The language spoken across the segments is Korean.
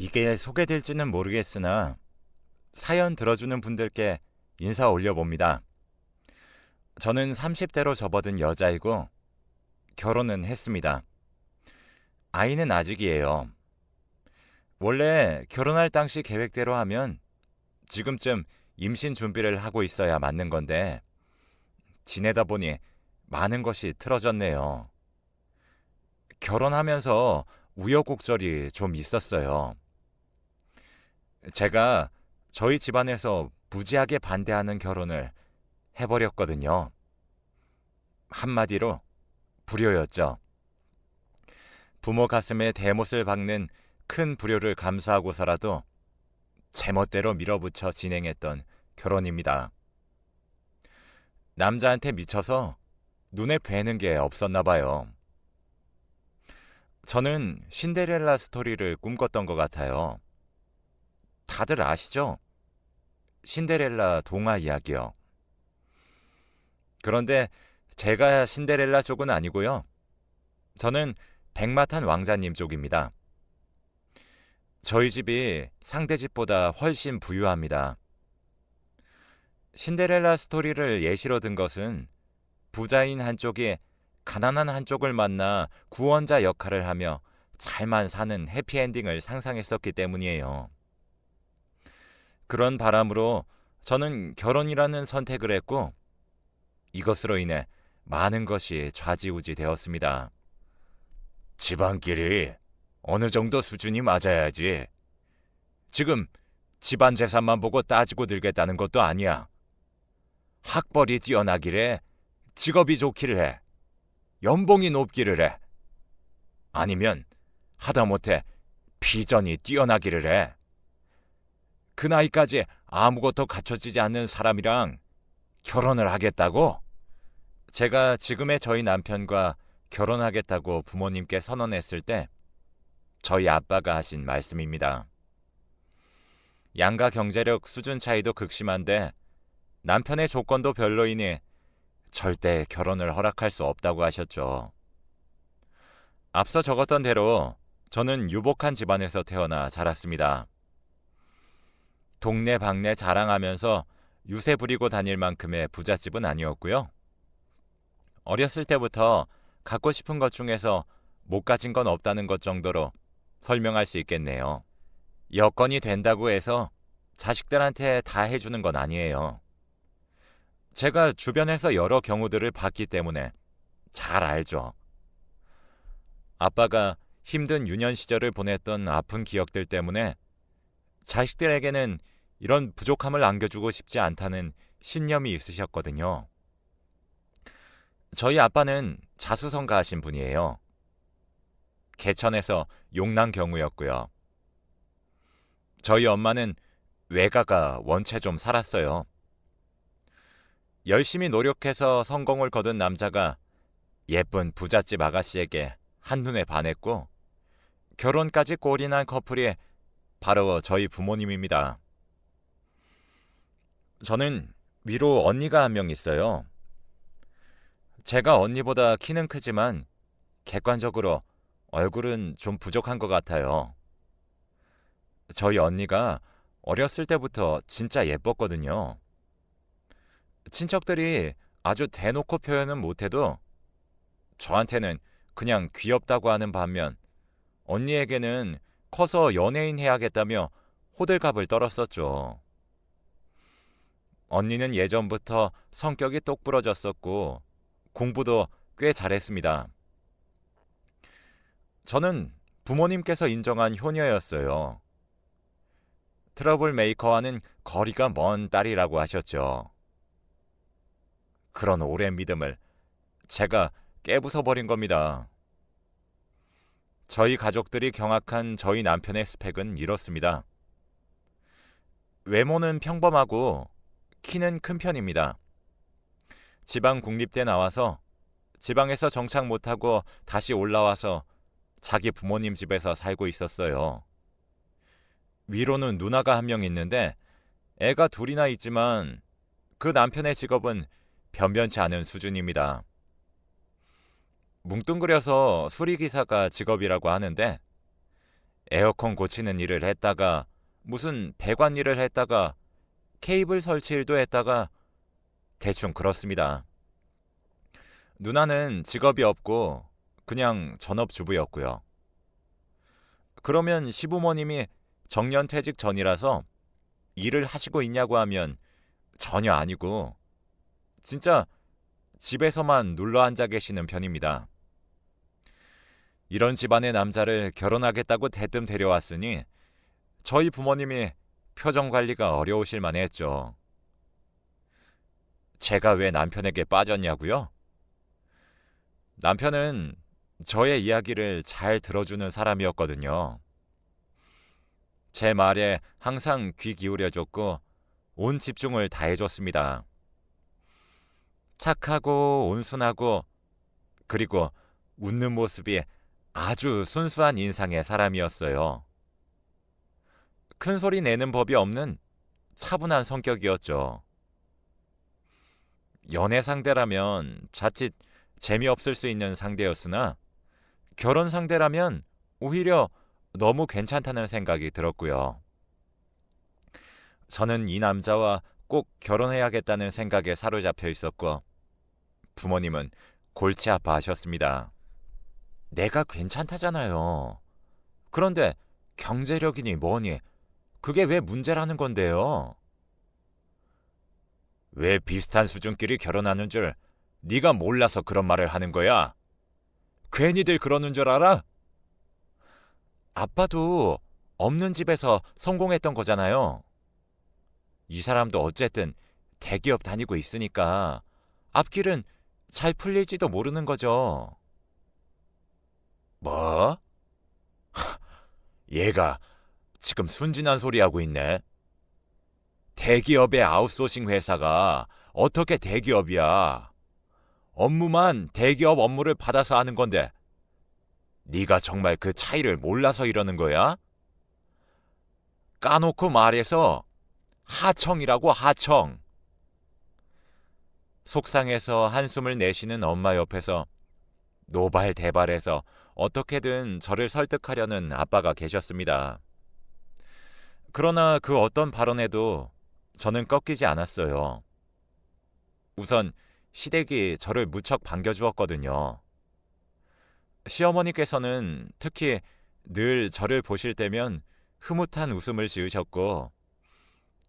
이게 소개될지는 모르겠으나 사연 들어주는 분들께 인사 올려봅니다. 저는 30대로 접어든 여자이고 결혼은 했습니다. 아이는 아직이에요. 원래 결혼할 당시 계획대로 하면 지금쯤 임신 준비를 하고 있어야 맞는 건데 지내다 보니 많은 것이 틀어졌네요. 결혼하면서 우여곡절이 좀 있었어요. 제가 저희 집안에서 무지하게 반대하는 결혼을 해버렸거든요. 한마디로 불효였죠. 부모 가슴에 대못을 박는 큰 불효를 감수하고서라도 제멋대로 밀어붙여 진행했던 결혼입니다. 남자한테 미쳐서 눈에 뵈는 게 없었나 봐요. 저는 신데렐라 스토리를 꿈꿨던 것 같아요. 다들 아시죠? 신데렐라 동화 이야기요. 그런데 제가 신데렐라 쪽은 아니고요. 저는 백마탄 왕자님 쪽입니다. 저희 집이 상대 집보다 훨씬 부유합니다. 신데렐라 스토리를 예시로 든 것은 부자인 한쪽이 가난한 한쪽을 만나 구원자 역할을 하며 잘만 사는 해피엔딩을 상상했었기 때문이에요. 그런 바람으로 저는 결혼이라는 선택을 했고 이것으로 인해 많은 것이 좌지우지 되었습니다. 집안끼리 어느 정도 수준이 맞아야지. 지금 집안 재산만 보고 따지고 들겠다는 것도 아니야. 학벌이 뛰어나기를 직업이 좋기를 해. 연봉이 높기를 해. 아니면 하다못해 비전이 뛰어나기를 해. 그 나이까지 아무것도 갖춰지지 않는 사람이랑 결혼을 하겠다고? 제가 지금의 저희 남편과 결혼하겠다고 부모님께 선언했을 때 저희 아빠가 하신 말씀입니다. 양가 경제력 수준 차이도 극심한데 남편의 조건도 별로이니 절대 결혼을 허락할 수 없다고 하셨죠. 앞서 적었던 대로 저는 유복한 집안에서 태어나 자랐습니다. 동네 방네 자랑하면서 유세 부리고 다닐 만큼의 부잣집은 아니었고요. 어렸을 때부터 갖고 싶은 것 중에서 못 가진 건 없다는 것 정도로 설명할 수 있겠네요. 여건이 된다고 해서 자식들한테 다 해주는 건 아니에요. 제가 주변에서 여러 경우들을 봤기 때문에 잘 알죠. 아빠가 힘든 유년 시절을 보냈던 아픈 기억들 때문에 자식들에게는 이런 부족함을 안겨주고 싶지 않다는 신념이 있으셨거든요. 저희 아빠는 자수성가하신 분이에요. 개천에서 용난 경우였고요. 저희 엄마는 외가가 원체 좀 살았어요. 열심히 노력해서 성공을 거둔 남자가 예쁜 부잣집 아가씨에게 한눈에 반했고 결혼까지 꼴이 난 커플이 바로 저희 부모님입니다. 저는 위로 언니가 한 명 있어요. 제가 언니보다 키는 크지만 객관적으로 얼굴은 좀 부족한 것 같아요. 저희 언니가 어렸을 때부터 진짜 예뻤거든요. 친척들이 아주 대놓고 표현은 못해도 저한테는 그냥 귀엽다고 하는 반면 언니에게는 커서 연예인 해야겠다며 호들갑을 떨었었죠. 언니는 예전부터 성격이 똑부러졌었고 공부도 꽤 잘했습니다. 저는 부모님께서 인정한 효녀였어요. 트러블 메이커와는 거리가 먼 딸이라고 하셨죠. 그런 오랜 믿음을 제가 깨부숴버린 겁니다. 저희 가족들이 경악한 저희 남편의 스펙은 이렇습니다. 외모는 평범하고 키는 큰 편입니다. 지방 국립대 나와서 지방에서 정착 못하고 다시 올라와서 자기 부모님 집에서 살고 있었어요. 위로는 누나가 한 명 있는데 애가 둘이나 있지만 그 남편의 직업은 변변치 않은 수준입니다. 뭉뚱그려서 수리기사가 직업이라고 하는데 에어컨 고치는 일을 했다가 무슨 배관 일을 했다가 케이블 설치 일도 했다가 대충 그렇습니다. 누나는 직업이 없고 그냥 전업주부였고요. 그러면 시부모님이 정년퇴직 전이라서 일을 하시고 있냐고 하면 전혀 아니고 진짜 집에서만 눌러 앉아 계시는 편입니다. 이런 집안의 남자를 결혼하겠다고 대뜸 데려왔으니 저희 부모님이 표정 관리가 어려우실 만했죠. 제가 왜 남편에게 빠졌냐고요? 남편은 저의 이야기를 잘 들어주는 사람이었거든요. 제 말에 항상 귀 기울여줬고 온 집중을 다해줬습니다. 착하고 온순하고 그리고 웃는 모습이 아주 순수한 인상의 사람이었어요. 큰 소리 내는 법이 없는 차분한 성격이었죠. 연애 상대라면 자칫 재미없을 수 있는 상대였으나 결혼 상대라면 오히려 너무 괜찮다는 생각이 들었고요. 저는 이 남자와 꼭 결혼해야겠다는 생각에 사로잡혀 있었고 부모님은 골치 아파하셨습니다. 내가 괜찮다잖아요. 그런데 경제력이니 뭐니 그게 왜 문제라는 건데요? 왜 비슷한 수준끼리 결혼하는 줄 네가 몰라서 그런 말을 하는 거야? 괜히들 그러는 줄 알아? 아빠도 없는 집에서 성공했던 거잖아요. 이 사람도 어쨌든 대기업 다니고 있으니까 앞길은 잘 풀릴지도 모르는 거죠. 뭐? 얘가 지금 순진한 소리 하고 있네. 대기업의 아웃소싱 회사가 어떻게 대기업이야? 업무만 대기업 업무를 받아서 하는 건데 네가 정말 그 차이를 몰라서 이러는 거야? 까놓고 말해서 하청이라고 하청. 속상해서 한숨을 내쉬는 엄마 옆에서 노발대발해서 어떻게든 저를 설득하려는 아빠가 계셨습니다. 그러나 그 어떤 발언에도 저는 꺾이지 않았어요. 우선 시댁이 저를 무척 반겨주었거든요. 시어머니께서는 특히 늘 저를 보실 때면 흐뭇한 웃음을 지으셨고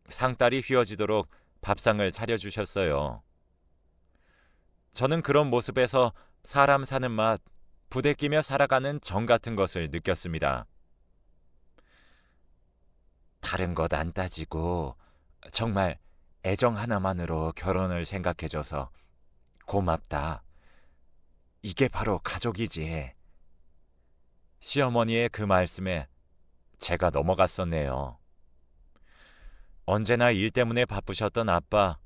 상다리 휘어지도록 밥상을 차려주셨어요. 저는 그런 모습에서 사람 사는 맛, 부대끼며 살아가는 정 같은 것을 느꼈습니다. 다른 것 안 따지고 정말 애정 하나만으로 결혼을 생각해줘서 고맙다. 이게 바로 가족이지. 시어머니의 그 말씀에 제가 넘어갔었네요. 언제나 일 때문에 바쁘셨던 아빠,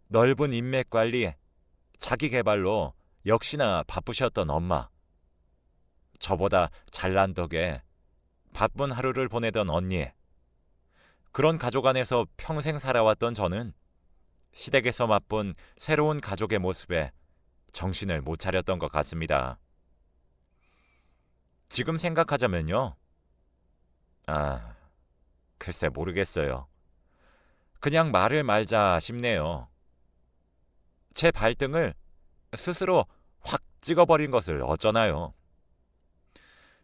넓은 인맥 관리, 자기 개발로 역시나 바쁘셨던 엄마, 저보다 잘난 덕에 바쁜 하루를 보내던 언니, 그런 가족 안에서 평생 살아왔던 저는 시댁에서 맛본 새로운 가족의 모습에 정신을 못 차렸던 것 같습니다. 지금 생각하자면요. 글쎄 모르겠어요. 그냥 말을 말자 싶네요. 제 발등을 스스로 확 찍어버린 것을 어쩌나요?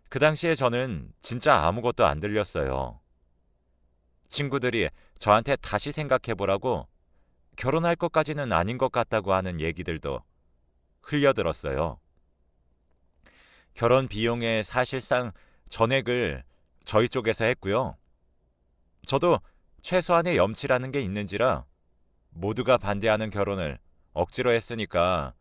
그 당시에 저는 진짜 아무것도 안 들렸어요. 친구들이 저한테 다시 생각해보라고 결혼할 것까지는 아닌 것 같다고 하는 얘기들도 흘려들었어요. 결혼 비용의 사실상 전액을 저희 쪽에서 했고요. 저도 최소한의 염치라는 게 있는지라 모두가 반대하는 결혼을 억지로 했으니까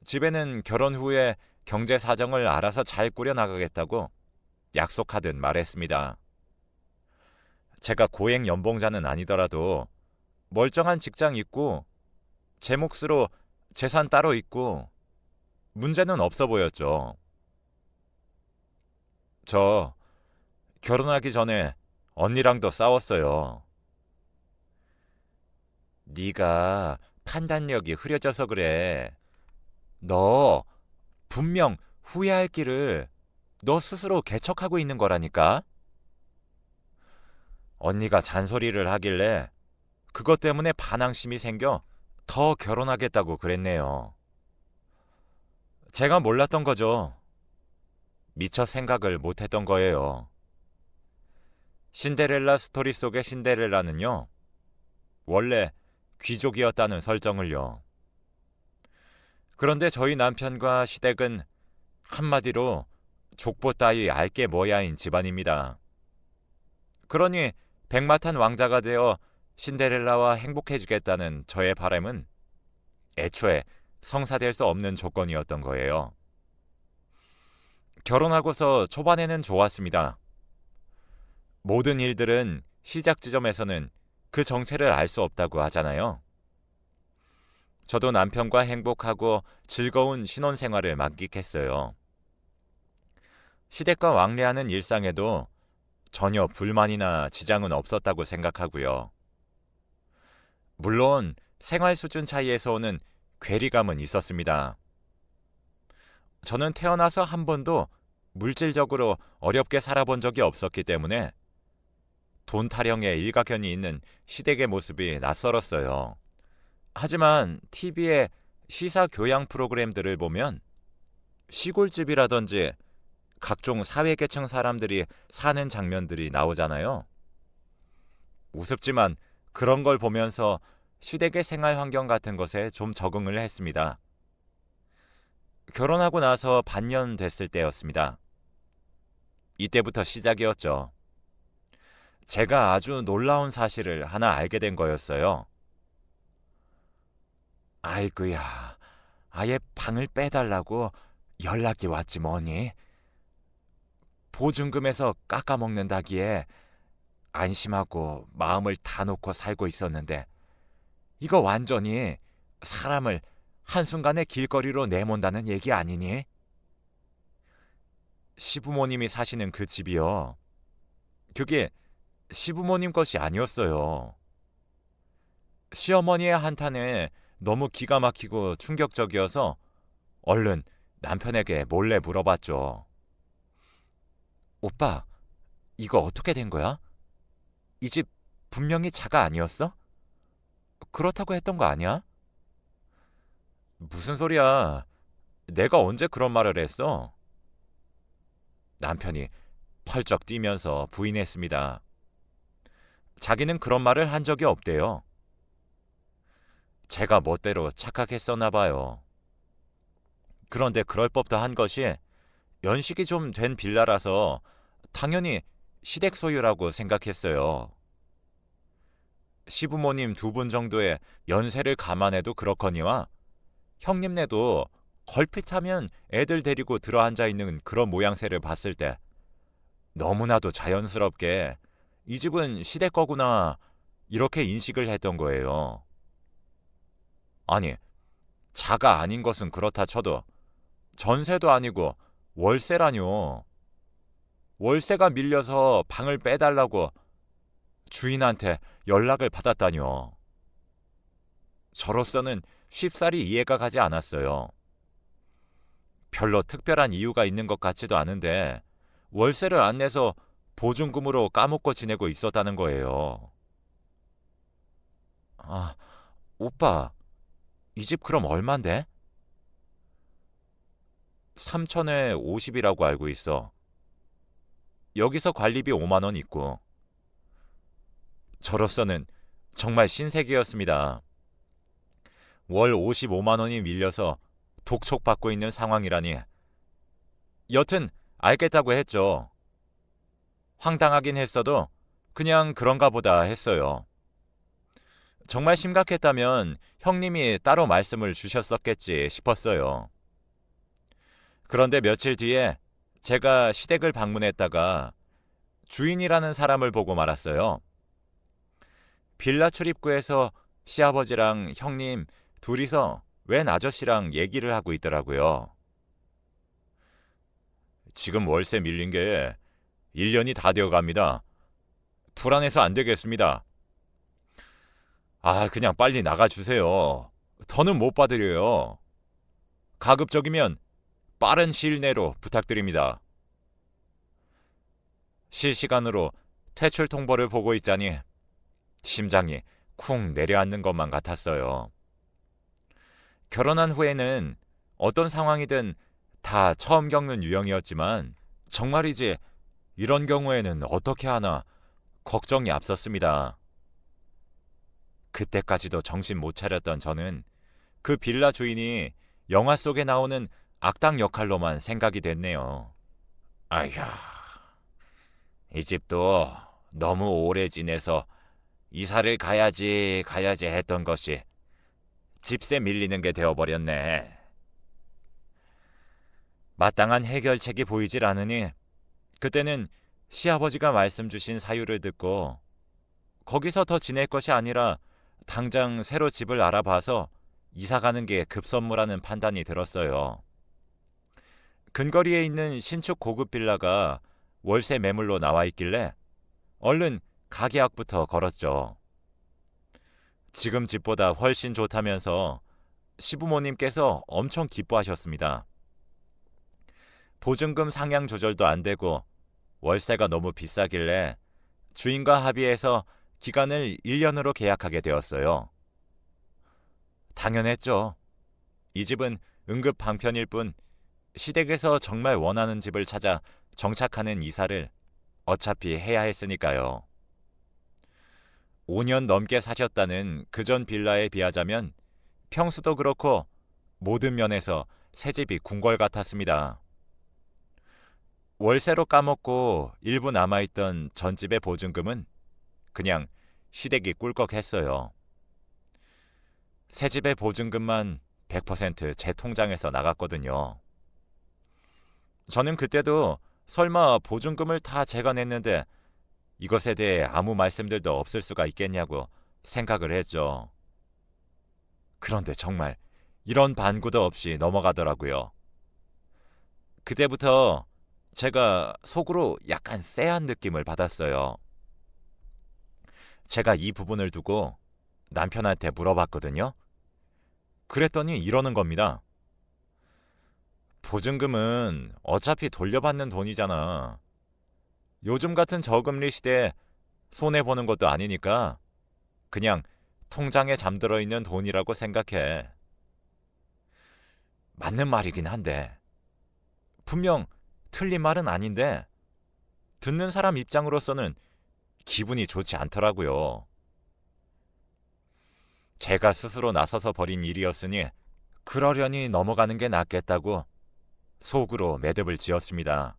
집에는 결혼 후에 경제 사정을 알아서 잘 꾸려나가겠다고 약속하듯 말했습니다. 제가 고액 연봉자는 아니더라도 멀쩡한 직장 있고 제 몫으로 재산 따로 있고 문제는 없어 보였죠. 저 결혼하기 전에 언니랑도 싸웠어요. 네가 판단력이 흐려져서 그래. 너 분명 후회할 길을 너 스스로 개척하고 있는 거라니까. 언니가 잔소리를 하길래 그것 때문에 반항심이 생겨 더 결혼하겠다고 그랬네요. 제가 몰랐던 거죠. 미처 생각을 못했던 거예요. 신데렐라 스토리 속의 신데렐라는요, 원래 귀족이었다는 설정을요. 그런데 저희 남편과 시댁은 한마디로 족보 따위 알게 뭐야인 집안입니다. 그러니 백마탄 왕자가 되어 신데렐라와 행복해지겠다는 저의 바람은 애초에 성사될 수 없는 조건이었던 거예요. 결혼하고서 초반에는 좋았습니다. 모든 일들은 시작 지점에서는 그 정체를 알 수 없다고 하잖아요. 저도 남편과 행복하고 즐거운 신혼생활을 만끽했어요. 시댁과 왕래하는 일상에도 전혀 불만이나 지장은 없었다고 생각하고요. 물론 생활 수준 차이에서 오는 괴리감은 있었습니다. 저는 태어나서 한 번도 물질적으로 어렵게 살아본 적이 없었기 때문에 돈 타령에 일가견이 있는 시댁의 모습이 낯설었어요. 하지만 TV의 시사 교양 프로그램들을 보면 시골집이라든지 각종 사회계층 사람들이 사는 장면들이 나오잖아요. 우습지만 그런 걸 보면서 시댁의 생활 환경 같은 것에 좀 적응을 했습니다. 결혼하고 나서 반년 됐을 때였습니다. 이때부터 시작이었죠. 제가 아주 놀라운 사실을 하나 알게 된 거였어요. 아이고야, 아예 방을 빼달라고 연락이 왔지 뭐니. 보증금에서 깎아먹는다기에 안심하고 마음을 다 놓고 살고 있었는데 이거 완전히 사람을 한순간에 길거리로 내몬다는 얘기 아니니? 시부모님이 사시는 그 집이요. 그게 시부모님 것이 아니었어요. 시어머니의 한탄에 너무 기가 막히고 충격적이어서 얼른 남편에게 몰래 물어봤죠. 오빠, 이거 어떻게 된 거야? 이 집 분명히 자가 아니었어? 그렇다고 했던 거 아니야? 무슨 소리야? 내가 언제 그런 말을 했어? 남편이 펄쩍 뛰면서 부인했습니다. 자기는 그런 말을 한 적이 없대요. 제가 멋대로 착각했었나 봐요. 그런데 그럴 법도 한 것이 연식이 좀 된 빌라라서 당연히 시댁 소유라고 생각했어요. 시부모님 두 분 정도의 연세를 감안해도 그렇거니와 형님네도 걸핏하면 애들 데리고 들어앉아 있는 그런 모양새를 봤을 때 너무나도 자연스럽게 이 집은 시댁 거구나 이렇게 인식을 했던 거예요. 아니, 자가 아닌 것은 그렇다 쳐도 전세도 아니고 월세라뇨. 월세가 밀려서 방을 빼달라고 주인한테 연락을 받았다뇨. 저로서는 쉽사리 이해가 가지 않았어요. 별로 특별한 이유가 있는 것 같지도 않은데 월세를 안 내서 보증금으로 까먹고 지내고 있었다는 거예요. 아, 오빠, 이 집 그럼 얼만데? 3천에 50이라고 알고 있어. 여기서 관리비 5만 원 있고. 저로서는 정말 신세계였습니다. 월 55만 원이 밀려서 독촉받고 있는 상황이라니. 여튼 알겠다고 했죠. 황당하긴 했어도 그냥 그런가 보다 했어요. 정말 심각했다면 형님이 따로 말씀을 주셨었겠지 싶었어요. 그런데 며칠 뒤에 제가 시댁을 방문했다가 주인이라는 사람을 보고 말았어요. 빌라 출입구에서 시아버지랑 형님 둘이서 웬 아저씨랑 얘기를 하고 있더라고요. 지금 월세 밀린 게 1년이 다 되어 갑니다. 불안해서 안 되겠습니다. 그냥 빨리 나가주세요. 더는 못 받으려요. 가급적이면 빠른 시일 내로 부탁드립니다. 실시간으로 퇴출 통보를 보고 있자니 심장이 쿵 내려앉는 것만 같았어요. 결혼한 후에는 어떤 상황이든 다 처음 겪는 유형이었지만 정말이지 이런 경우에는 어떻게 하나 걱정이 앞섰습니다. 그때까지도 정신 못 차렸던 저는 그 빌라 주인이 영화 속에 나오는 악당 역할로만 생각이 됐네요. 아휴, 이 집도 너무 오래 지내서 이사를 가야지 했던 것이 집세 밀리는 게 되어버렸네. 마땅한 해결책이 보이질 않으니 그때는 시아버지가 말씀 주신 사유를 듣고 거기서 더 지낼 것이 아니라 당장 새로 집을 알아봐서 이사 가는 게 급선무라는 판단이 들었어요. 근거리에 있는 신축 고급 빌라가 월세 매물로 나와 있길래 얼른 가계약부터 걸었죠. 지금 집보다 훨씬 좋다면서 시부모님께서 엄청 기뻐하셨습니다. 보증금 상향 조절도 안 되고 월세가 너무 비싸길래 주인과 합의해서 기간을 1년으로 계약하게 되었어요. 당연했죠. 이 집은 응급 방편일 뿐 시댁에서 정말 원하는 집을 찾아 정착하는 이사를 어차피 해야 했으니까요. 5년 넘게 사셨다는 그전 빌라에 비하자면 평수도 그렇고 모든 면에서 새 집이 궁궐 같았습니다. 월세로 까먹고 일부 남아있던 전집의 보증금은 그냥 시댁이 꿀꺽했어요. 새 집의 보증금만 100% 제 통장에서 나갔거든요. 저는 그때도 설마 보증금을 다 제가 냈는데 이것에 대해 아무 말씀들도 없을 수가 있겠냐고 생각을 했죠. 그런데 정말 이런 반구도 없이 넘어가더라고요. 그때부터 제가 속으로 약간 쎄한 느낌을 받았어요. 제가 이 부분을 두고 남편한테 물어봤거든요. 그랬더니 이러는 겁니다. 보증금은 어차피 돌려받는 돈이잖아. 요즘 같은 저금리 시대에 손해보는 것도 아니니까 그냥 통장에 잠들어 있는 돈이라고 생각해. 맞는 말이긴 한데 분명 틀린 말은 아닌데 듣는 사람 입장으로서는 기분이 좋지 않더라고요. 제가 스스로 나서서 벌인 일이었으니 그러려니 넘어가는 게 낫겠다고 속으로 매듭을 지었습니다.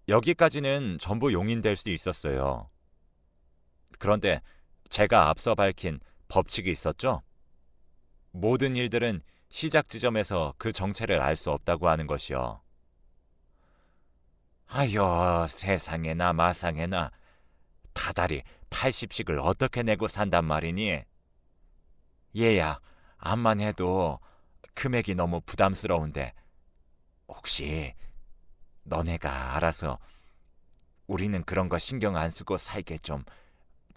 여기까지는 전부 용인될 수 있었어요. 그런데 제가 앞서 밝힌 법칙이 있었죠? 모든 일들은 시작 지점에서 그 정체를 알 수 없다고 하는 것이요. 아여, 세상에나 마상에나 다달이 80씩을 어떻게 내고 산단 말이니? 얘야, 암만 해도 금액이 너무 부담스러운데 혹시 너네가 알아서 우리는 그런 거 신경 안 쓰고 살게 좀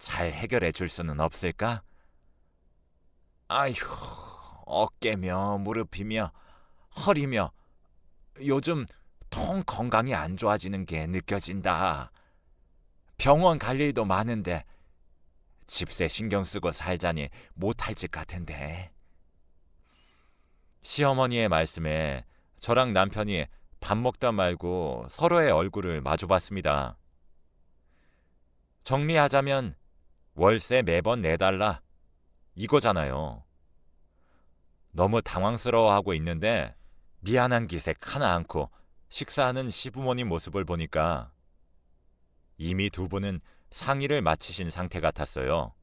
잘 해결해 줄 수는 없을까? 아휴, 어깨며 무릎이며 허리며 요즘 통 건강이 안 좋아지는 게 느껴진다. 병원 갈 일도 많은데 집세 신경 쓰고 살자니 못할 짓 같은데. 시어머니의 말씀에 저랑 남편이 밥 먹다 말고 서로의 얼굴을 마주봤습니다. 정리하자면 월세 매번 내달라 이거잖아요. 너무 당황스러워하고 있는데 미안한 기색 하나 않고 식사하는 시부모님 모습을 보니까 이미 두 분은 상의를 마치신 상태 같았어요.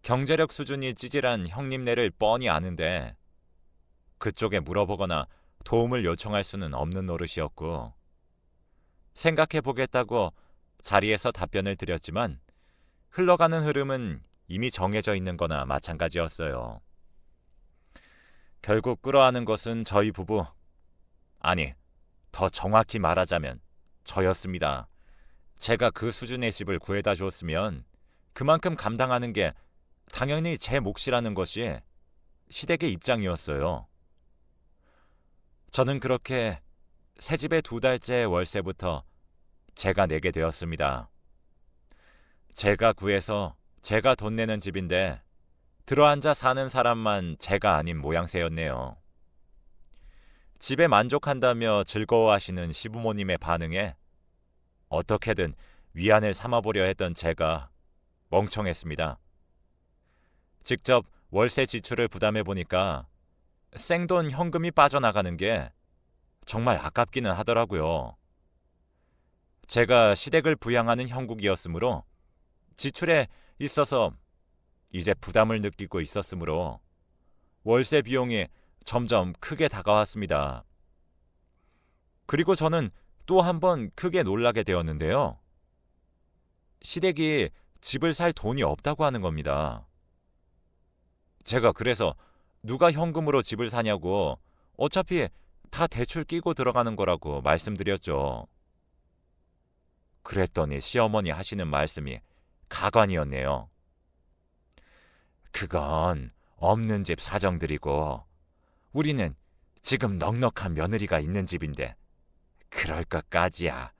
경제력 수준이 찌질한 형님네를 뻔히 아는데 그쪽에 물어보거나 도움을 요청할 수는 없는 노릇이었고 생각해보겠다고 자리에서 답변을 드렸지만 흘러가는 흐름은 이미 정해져 있는 거나 마찬가지였어요. 결국 끌어안은 것은 저희 부부, 아니, 더 정확히 말하자면 저였습니다. 제가 그 수준의 집을 구해다 줬으면 그만큼 감당하는 게 당연히 제 몫이라는 것이 시댁의 입장이었어요. 저는 그렇게 새 집의 2달째 월세부터 제가 내게 되었습니다. 제가 구해서 제가 돈 내는 집인데 들어앉아 사는 사람만 제가 아닌 모양새였네요. 집에 만족한다며 즐거워하시는 시부모님의 반응에 어떻게든 위안을 삼아보려 했던 제가 멍청했습니다. 직접 월세 지출을 부담해 보니까 생돈 현금이 빠져나가는 게 정말 아깝기는 하더라고요. 제가 시댁을 부양하는 형국이었으므로 지출에 있어서 이제 부담을 느끼고 있었으므로 월세 비용이 점점 크게 다가왔습니다. 그리고 저는 또 한 번 크게 놀라게 되었는데요. 시댁이 집을 살 돈이 없다고 하는 겁니다. 제가 그래서 누가 현금으로 집을 사냐고 어차피 다 대출 끼고 들어가는 거라고 말씀드렸죠. 그랬더니 시어머니 하시는 말씀이 가관이었네요. 그건 없는 집 사정들이고 우리는 지금 넉넉한 며느리가 있는 집인데 그럴 것까지야.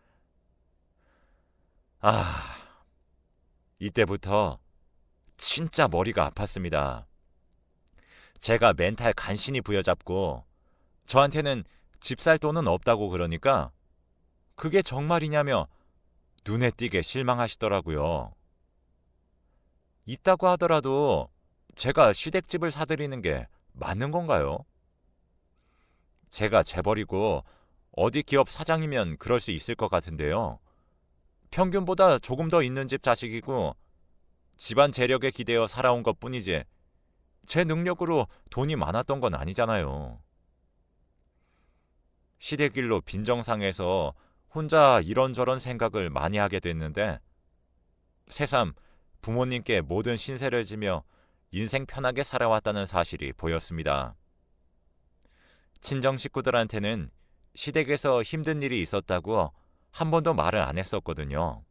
이때부터 진짜 머리가 아팠습니다. 제가 멘탈 간신히 부여잡고 저한테는 집 살 돈은 없다고 그러니까 그게 정말이냐며 눈에 띄게 실망하시더라고요. 있다고 하더라도 제가 시댁집을 사드리는 게 맞는 건가요? 제가 재벌이고 어디 기업 사장이면 그럴 수 있을 것 같은데요. 평균보다 조금 더 있는 집 자식이고 집안 재력에 기대어 살아온 것뿐이지 제 능력으로 돈이 많았던 건 아니잖아요. 시댁 일로 빈정상해서 혼자 이런저런 생각을 많이 하게 됐는데 새삼 부모님께 모든 신세를 지며 인생 편하게 살아왔다는 사실이 보였습니다. 친정 식구들한테는 시댁에서 힘든 일이 있었다고 한 번도 말을 안 했었거든요.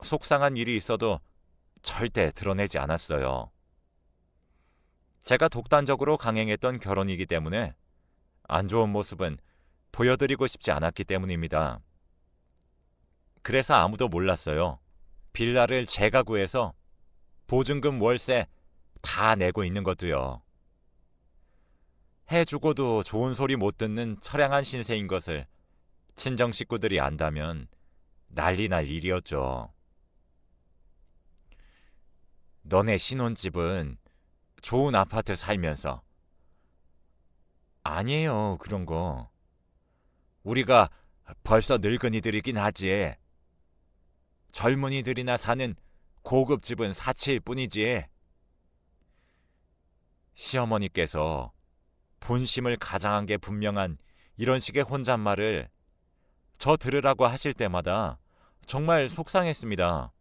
속상한 일이 있어도 절대 드러내지 않았어요. 제가 독단적으로 강행했던 결혼이기 때문에 안 좋은 모습은 보여드리고 싶지 않았기 때문입니다. 그래서 아무도 몰랐어요. 빌라를 제가 구해서 보증금 월세 다 내고 있는 것도요. 해주고도 좋은 소리 못 듣는 처량한 신세인 것을 친정 식구들이 안다면 난리 날 일이었죠. 너네 신혼집은 좋은 아파트 살면서 아니에요, 그런 거. 우리가 벌써 늙은이들이긴 하지. 젊은이들이나 사는 고급 집은 사치일 뿐이지. 시어머니께서 본심을 가장한 게 분명한 이런 식의 혼잣말을 저 들으라고 하실 때마다 정말 속상했습니다.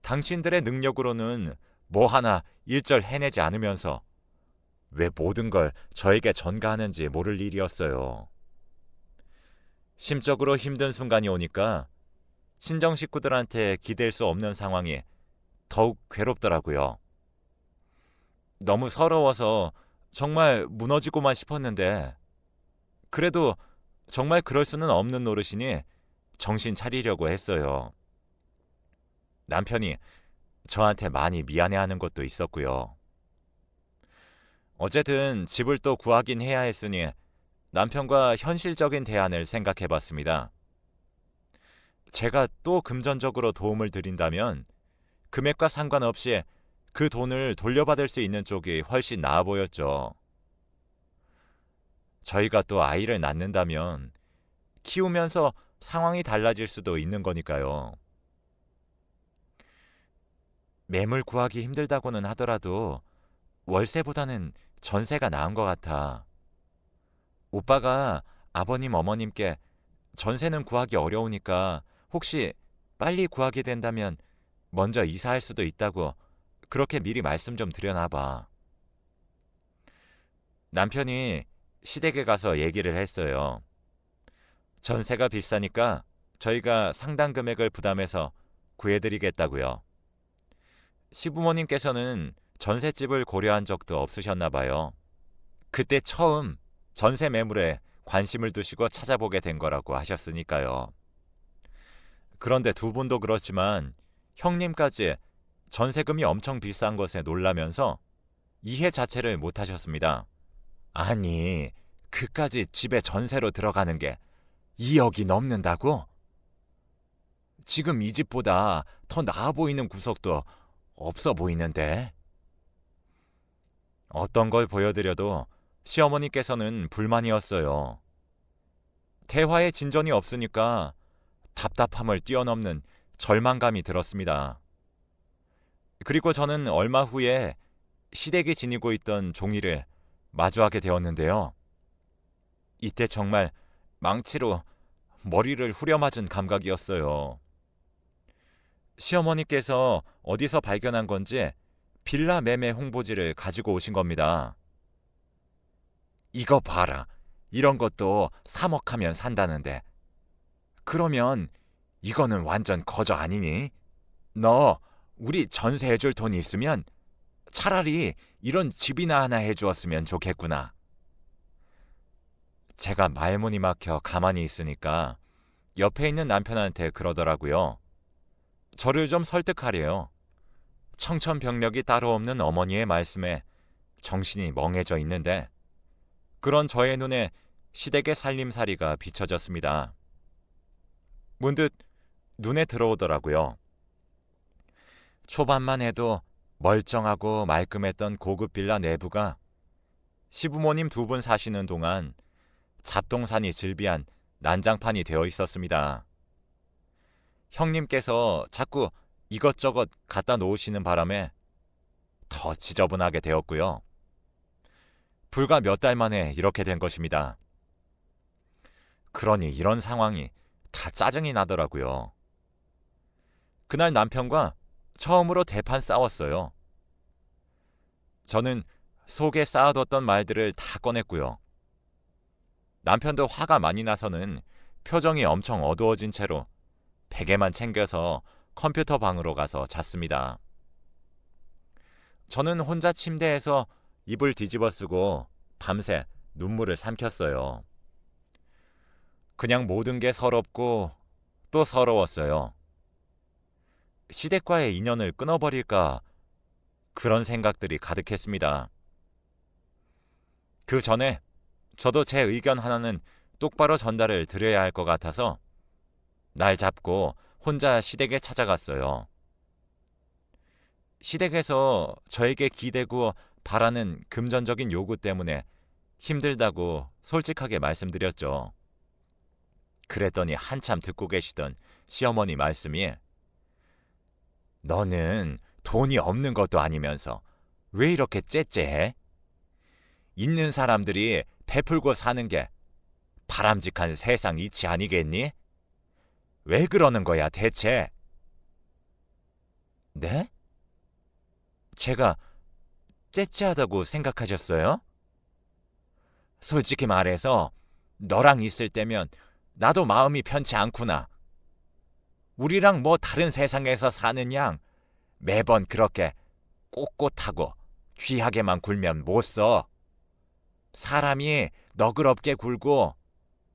당신들의 능력으로는 뭐 하나 일절 해내지 않으면서 왜 모든 걸 저에게 전가하는지 모를 일이었어요. 심적으로 힘든 순간이 오니까 친정 식구들한테 기댈 수 없는 상황이 더욱 괴롭더라고요. 너무 서러워서 정말 무너지고만 싶었는데 그래도 정말 그럴 수는 없는 노릇이니 정신 차리려고 했어요. 남편이 저한테 많이 미안해하는 것도 있었고요. 어쨌든 집을 또 구하긴 해야 했으니 남편과 현실적인 대안을 생각해봤습니다. 제가 또 금전적으로 도움을 드린다면 금액과 상관없이 그 돈을 돌려받을 수 있는 쪽이 훨씬 나아 보였죠. 저희가 또 아이를 낳는다면 키우면서 상황이 달라질 수도 있는 거니까요. 매물 구하기 힘들다고는 하더라도 월세보다는 전세가 나은 것 같아. 오빠가 아버님 어머님께 전세는 구하기 어려우니까 혹시 빨리 구하게 된다면 먼저 이사할 수도 있다고 그렇게 미리 말씀 좀 드려놔봐. 남편이 시댁에 가서 얘기를 했어요. 전세가 비싸니까 저희가 상당 금액을 부담해서 구해드리겠다고요. 시부모님께서는 전셋집을 고려한 적도 없으셨나 봐요. 그때 처음 전세 매물에 관심을 두시고 찾아보게 된 거라고 하셨으니까요. 그런데 두 분도 그렇지만 형님까지 전세금이 엄청 비싼 것에 놀라면서 이해 자체를 못 하셨습니다. 아니, 그까지 집에 전세로 들어가는 게 2억이 넘는다고? 지금 이 집보다 더 나아 보이는 구석도 없어 보이는데. 어떤 걸 보여드려도 시어머니께서는 불만이었어요. 대화의 진전이 없으니까 답답함을 뛰어넘는 절망감이 들었습니다. 그리고 저는 얼마 후에 시댁이 지니고 있던 종이를 마주하게 되었는데요. 이때 정말 망치로 머리를 후려맞은 감각이었어요. 시어머니께서 어디서 발견한 건지 빌라 매매 홍보지를 가지고 오신 겁니다. 이거 봐라. 이런 것도 3억 하면 산다는데. 그러면 이거는 완전 거저 아니니? 너 우리 전세해줄 돈이 있으면 차라리 이런 집이나 하나 해주었으면 좋겠구나. 제가 말문이 막혀 가만히 있으니까 옆에 있는 남편한테 그러더라고요. 저를 좀 설득하래요. 청천벽력이 따로 없는 어머니의 말씀에 정신이 멍해져 있는데 그런 저의 눈에 시댁의 살림살이가 비춰졌습니다. 문득 눈에 들어오더라고요. 초반만 해도 멀쩡하고 말끔했던 고급 빌라 내부가 시부모님 두 분 사시는 동안 잡동사니 즐비한 난장판이 되어 있었습니다. 형님께서 자꾸 이것저것 갖다 놓으시는 바람에 더 지저분하게 되었고요. 불과 몇 달 만에 이렇게 된 것입니다. 그러니 이런 상황이 다 짜증이 나더라고요. 그날 남편과 처음으로 대판 싸웠어요. 저는 속에 쌓아뒀던 말들을 다 꺼냈고요. 남편도 화가 많이 나서는 표정이 엄청 어두워진 채로 베개만 챙겨서 컴퓨터 방으로 가서 잤습니다. 저는 혼자 침대에서 이불 뒤집어 쓰고 밤새 눈물을 삼켰어요. 그냥 모든 게 서럽고 또 서러웠어요. 시댁과의 인연을 끊어버릴까 그런 생각들이 가득했습니다. 그 전에 저도 제 의견 하나는 똑바로 전달을 드려야 할 것 같아서 날 잡고 혼자 시댁에 찾아갔어요. 시댁에서 저에게 기대고 바라는 금전적인 요구 때문에 힘들다고 솔직하게 말씀드렸죠. 그랬더니 한참 듣고 계시던 시어머니 말씀이 너는 돈이 없는 것도 아니면서 왜 이렇게 째째해? 있는 사람들이 베풀고 사는 게 바람직한 세상 이치 아니겠니? 왜 그러는 거야 대체? 네? 제가 째째하다고 생각하셨어요? 솔직히 말해서 너랑 있을 때면 나도 마음이 편치 않구나. 우리랑 뭐 다른 세상에서 사는 양 매번 그렇게 꼿꼿하고 귀하게만 굴면 못 써. 사람이 너그럽게 굴고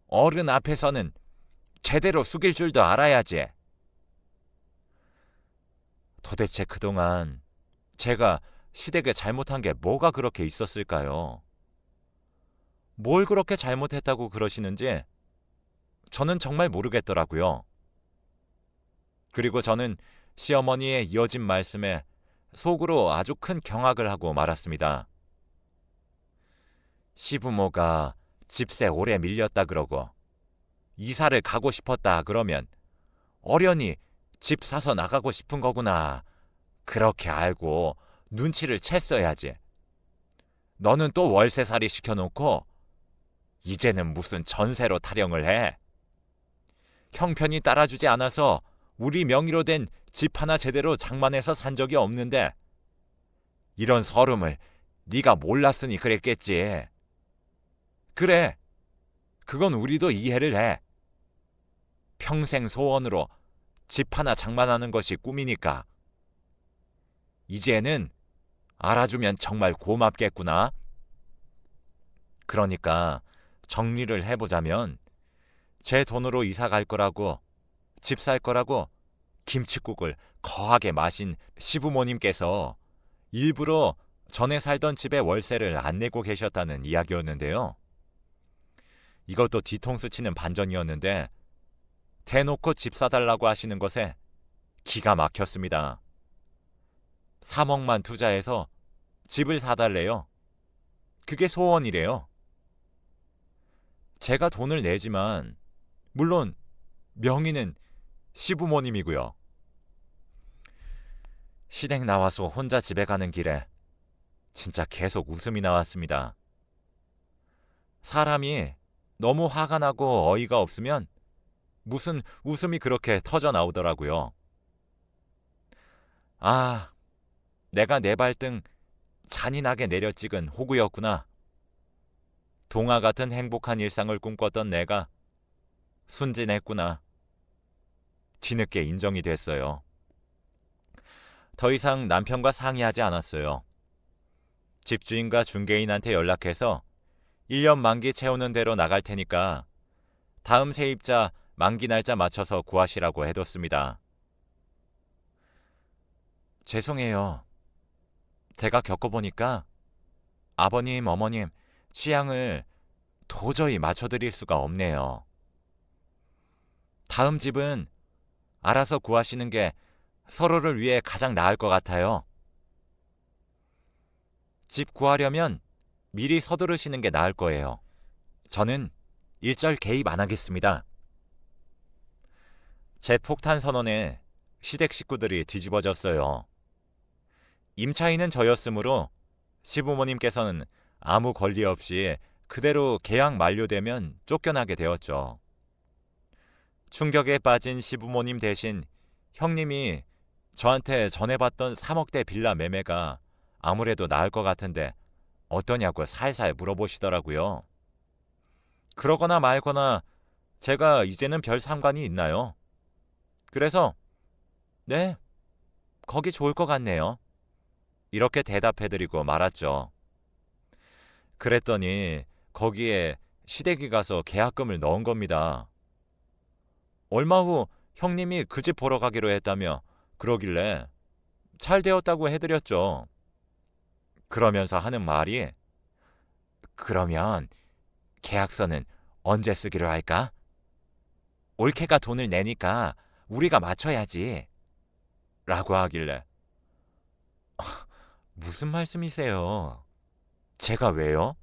어른 앞에서는 제대로 숙일 줄도 알아야지. 도대체 그동안 제가 시댁에 잘못한 게 뭐가 그렇게 있었을까요? 뭘 그렇게 잘못했다고 그러시는지 저는 정말 모르겠더라고요. 그리고 저는 시어머니의 이어진 말씀에 속으로 아주 큰 경악을 하고 말았습니다. 시부모가 집세 오래 밀렸다 그러고 이사를 가고 싶었다 그러면 어련히 집 사서 나가고 싶은 거구나. 그렇게 알고 눈치를 챘어야지. 너는 또 월세살이 시켜놓고 이제는 무슨 전세로 타령을 해. 형편이 따라주지 않아서 우리 명의로 된 집 하나 제대로 장만해서 산 적이 없는데 이런 서름을 네가 몰랐으니 그랬겠지. 그래, 그건 우리도 이해를 해. 평생 소원으로 집 하나 장만하는 것이 꿈이니까. 이제는 알아주면 정말 고맙겠구나. 그러니까 정리를 해보자면 제 돈으로 이사 갈 거라고, 집 살 거라고 김칫국을 거하게 마신 시부모님께서 일부러 전에 살던 집의 월세를 안 내고 계셨다는 이야기였는데요. 이것도 뒤통수 치는 반전이었는데 대놓고 집 사달라고 하시는 것에 기가 막혔습니다. 3억만 투자해서 집을 사달래요. 그게 소원이래요. 제가 돈을 내지만 물론 명의는 시부모님이고요. 시댁 나와서 혼자 집에 가는 길에 진짜 계속 웃음이 나왔습니다. 사람이 너무 화가 나고 어이가 없으면 무슨 웃음이 그렇게 터져 나오더라고요. 아, 내가 내 발등 잔인하게 내려찍은 호구였구나. 동화 같은 행복한 일상을 꿈꿨던 내가 순진했구나. 뒤늦게 인정이 됐어요. 더 이상 남편과 상의하지 않았어요. 집주인과 중개인한테 연락해서 1년 만기 채우는 대로 나갈 테니까 다음 세입자 만기 날짜 맞춰서 구하시라고 해뒀습니다. 죄송해요. 제가 겪어보니까 아버님, 어머님 취향을 도저히 맞춰드릴 수가 없네요. 다음 집은 알아서 구하시는 게 서로를 위해 가장 나을 것 같아요. 집 구하려면 미리 서두르시는 게 나을 거예요. 저는 일절 개입 안 하겠습니다. 제 폭탄 선언에 시댁 식구들이 뒤집어졌어요. 임차인은 저였으므로 시부모님께서는 아무 권리 없이 그대로 계약 만료되면 쫓겨나게 되었죠. 충격에 빠진 시부모님 대신 형님이 저한테 전해봤던 3억대 빌라 매매가 아무래도 나을 것 같은데 어떠냐고 살살 물어보시더라고요. 그러거나 말거나 제가 이제는 별 상관이 있나요? 그래서 네, 거기 좋을 것 같네요. 이렇게 대답해드리고 말았죠. 그랬더니 거기에 시댁이 가서 계약금을 넣은 겁니다. 얼마 후 형님이 그 집 보러 가기로 했다며 그러길래 잘 되었다고 해드렸죠. 그러면서 하는 말이 그러면 계약서는 언제 쓰기로 할까? 올케가 돈을 내니까 우리가 맞춰야지. 라고 하길래 무슨 말씀이세요? 제가 왜요?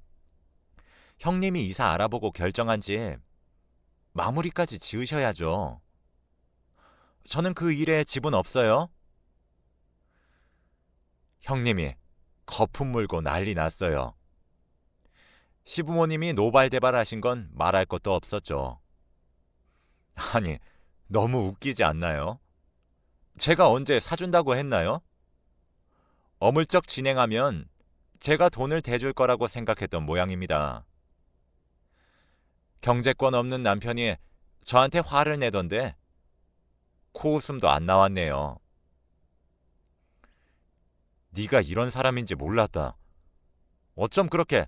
형님이 이사 알아보고 결정한 집 마무리까지 지으셔야죠. 저는 그 일에 지분 없어요. 형님이 거품 물고 난리 났어요. 시부모님이 노발대발하신 건 말할 것도 없었죠. 아니, 너무 웃기지 않나요? 제가 언제 사준다고 했나요? 어물쩍 진행하면 제가 돈을 대줄 거라고 생각했던 모양입니다. 경제권 없는 남편이 저한테 화를 내던데 코웃음도 안 나왔네요. 네가 이런 사람인지 몰랐다. 어쩜 그렇게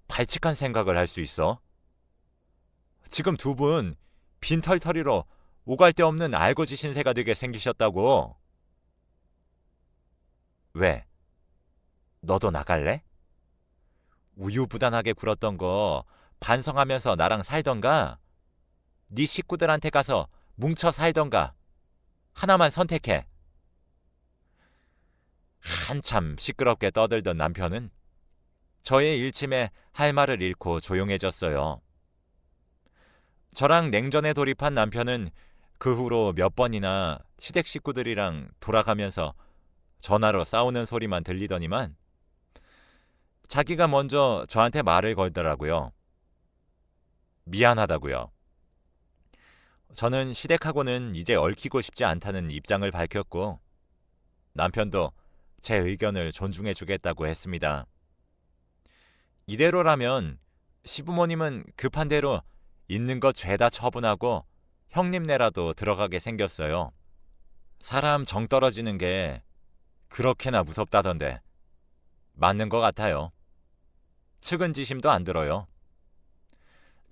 발칙한 생각을 할 수 있어? 지금 두 분 빈털터리로 오갈 데 없는 알고지 신세가 되게 생기셨다고. 왜? 너도 나갈래? 우유부단하게 굴었던 거 반성하면서 나랑 살던가 네 식구들한테 가서 뭉쳐 살던가 하나만 선택해. 한참 시끄럽게 떠들던 남편은 저의 일침에 할 말을 잃고 조용해졌어요. 저랑 냉전에 돌입한 남편은 그 후로 몇 번이나 시댁 식구들이랑 돌아가면서 전화로 싸우는 소리만 들리더니만 자기가 먼저 저한테 말을 걸더라고요. 미안하다고요. 저는 시댁하고는 이제 얽히고 싶지 않다는 입장을 밝혔고 남편도 제 의견을 존중해 주겠다고 했습니다. 이대로라면 시부모님은 급한 대로 있는 것 죄다 처분하고 형님네라도 들어가게 생겼어요. 사람 정 떨어지는 게 그렇게나 무섭다던데 맞는 것 같아요. 측은지심도 안 들어요.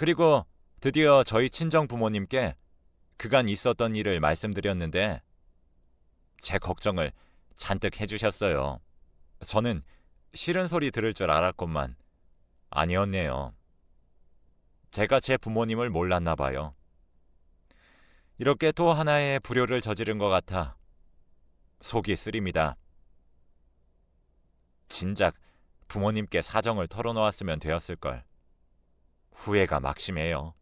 그리고 드디어 저희 친정 부모님께 그간 있었던 일을 말씀드렸는데 제 걱정을 잔뜩 해주셨어요. 저는 싫은 소리 들을 줄 알았건만 아니었네요. 제가 제 부모님을 몰랐나 봐요. 이렇게 또 하나의 불효를 저지른 것 같아 속이 쓰립니다. 진작 부모님께 사정을 털어놓았으면 되었을걸. 후회가 막심해요.